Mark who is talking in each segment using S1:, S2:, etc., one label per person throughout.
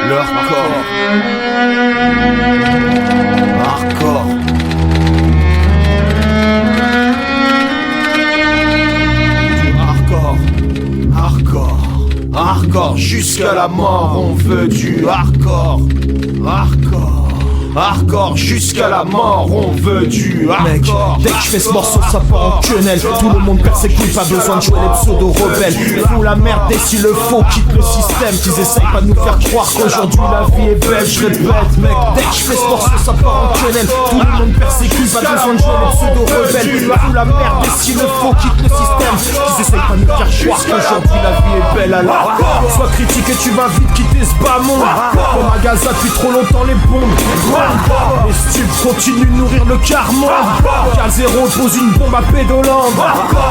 S1: leur corps. Hardcore. Du hardcore. Hardcore jusqu'à la mort, on veut du hardcore. Hardcore. Hardcore jusqu'à la mort, on veut du hardcore.
S2: Mec, dès que je fais ce morceau, ça part en quenelle. Tout le monde perd ses couilles, pas besoin de jouer les pseudo-rebelles. Fous la merde et s'il le faut, quitte le système. Qu'ils essayent pas de nous faire croire qu'aujourd'hui la vie est belle. Je répète, mec, dès que je fais ce morceau, ça part en quenelle. Tout le monde perd ses couilles, pas besoin de jouer les pseudo-rebelles. Fous la merde et s'il le faut, quitte le système. Qu'ils essayent pas de nous faire croire qu'aujourd'hui la vie est belle. Alors, sois critique et tu vas vite quitter ce bas monde. Comme un Gaza depuis trop longtemps les bombes. Les stupes continuent de nourrir le quart-monde. K0 pose une bombe à Pédoland.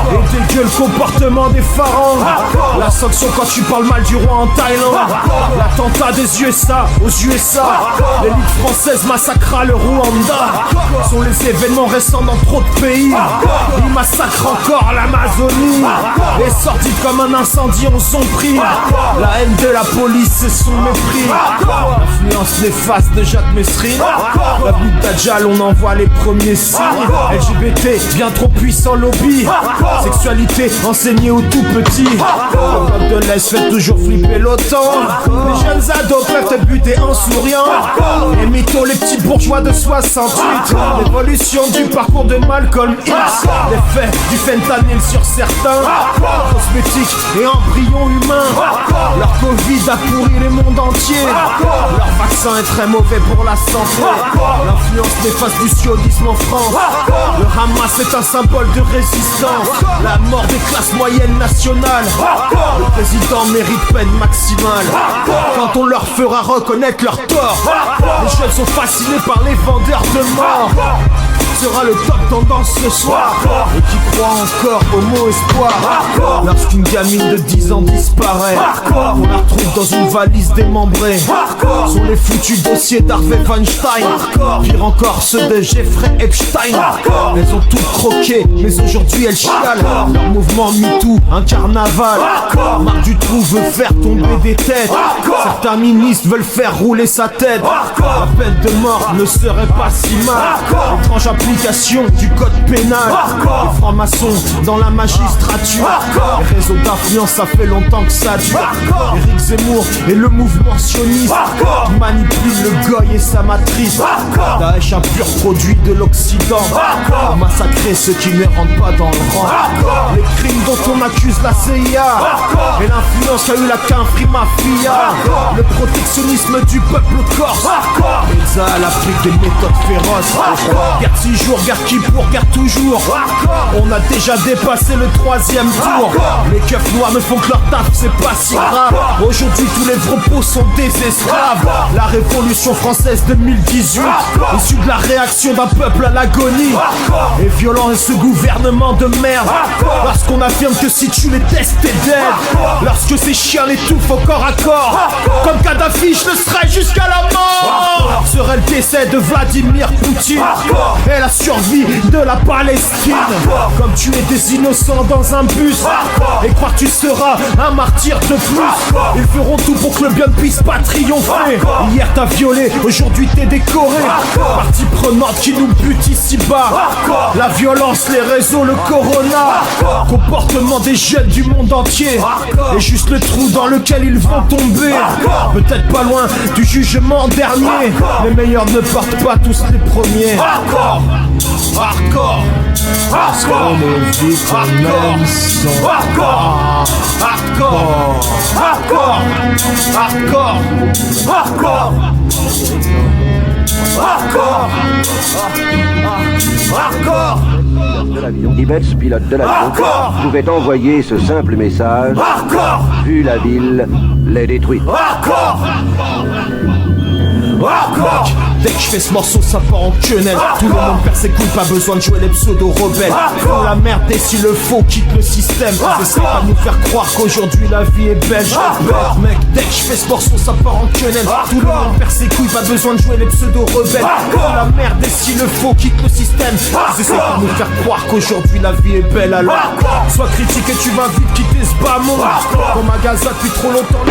S2: Et dégueule le comportement des pharaons. La sanction quand tu parles mal du roi en Thaïlande. L'attentat des USA aux USA. L'élite française massacra le Rwanda. Sont les événements récents dans trop de pays. Ils massacrent encore l'Amazonie. Les sorties comme un incendie en sont pris. La haine de la police et son mépris. L'influence néfaste de Jacques Messrine. La boue Dajjal, on envoie les premiers signes. LGBT, bien trop puissant lobby. Sexualité enseignée aux tout petits. Le peuple de l'Est fait toujours flipper l'OTAN. Les jeunes ados peuvent te buter en souriant. Les mythos, les petits bourgeois de 68. L'évolution du parcours de Malcolm X. L'effet du fentanyl sur certains. Cosmétiques et embryons humains. Leur Covid a pourri les mondes entiers. Leur vaccin est très mauvais pour la santé. L'influence néfaste du sionisme en France. Le Hamas est un symbole de résistance. La mort des classes moyennes nationales. Le président mérite peine maximale. Quand on leur fera reconnaître leur tort. Les jeunes sont fascinés par les vendeurs de mort. Sera le top tendance ce soir. Et qui croit encore au mot espoir. Lorsqu'une gamine de 10 ans disparaît, on la retrouve dans une valise démembrée. Sont les foutus dossiers d'Harvey Weinstein. Pire encore ceux de Jeffrey Epstein. Elles ont toutes croqué, mais aujourd'hui elles chialent. Leur mouvement MeToo, un carnaval. Marc Dutroux veut faire tomber des têtes. Certains ministres veulent faire rouler sa tête. La peine de mort ne serait pas si mal. Étrange application du code pénal. Les francs-maçons dans la magistrature. Les réseaux d'influence, ça fait longtemps que ça dure. Éric Zemmour et le mouvement sioniste qui manipule le goy et sa matrice. Daesh, un pur produit de l'Occident. Massacrer ceux qui ne rentrent pas dans le rang. Les crimes dont on accuse la CIA et l'influence qu'a eu la Quinfri Mafia. Le protectionnisme du peuple corse. Elsa, elle applique des méthodes féroces. Guerre 6 jours, guerre qui pour, guerre toujours. On a déjà dépassé le 3e tour. Les keufs noirs ne font que leur taf, c'est pas si grave. Aujourd'hui tous les propos sont des esclaves. La révolution française 2018, issue de la réaction d'un peuple à l'agonie. Et violent est ce gouvernement de merde. Lorsqu'on affirme que si tu les testes t'es dead. Lorsque ces chiens l'étouffent au corps à corps. Comme Kadhafi je le serai jusqu'à la mort. Serait le décès de Vladimir Poutine et la survie de la Palestine. Comme tuer des innocents dans un bus et croire que tu seras un martyr de plus. Ils feront tout pour que le bien ne puisse pas triompher. Hier t'as violé, aujourd'hui t'es décoré. Partie prenante qui nous bute ici bas. La violence, les réseaux, le corona. Comportement des jeunes du monde entier. Et juste le trou dans lequel ils vont tomber. Peut-être pas loin du jugement dernier. Les meilleurs ne partent pas tous les premiers.
S1: Hardcore. Hardcore. Hardcore.
S2: Les victimes sont
S1: Hardcore. Hardcore. Hardcore. Hardcore. Hardcore. Hardcore. Hardcore.
S3: Diverses pilotes de l'avion pouvaient envoyer ce simple message. Vu la ville, les détruite.
S2: Dès que je fais ce morceau ça part en quenelle. Tout le monde perd ses couilles, pas besoin de jouer les pseudo-rebelles. Font la merde et s'il le faut quitte le système. Ils essaient pas de nous faire croire qu'aujourd'hui la vie est belle. Je répète mec, dès que je fais ce morceau ça part en quenelle. Tout le monde perd ses couilles, pas besoin de jouer les pseudo-rebelles. Font la merde et s'il le faut quitte le système. Ils essaient pas de nous faire croire qu'aujourd'hui la vie est belle. Alors sois critique et tu vas vite quitter ce bas monde. Comme un Gaza depuis trop longtemps.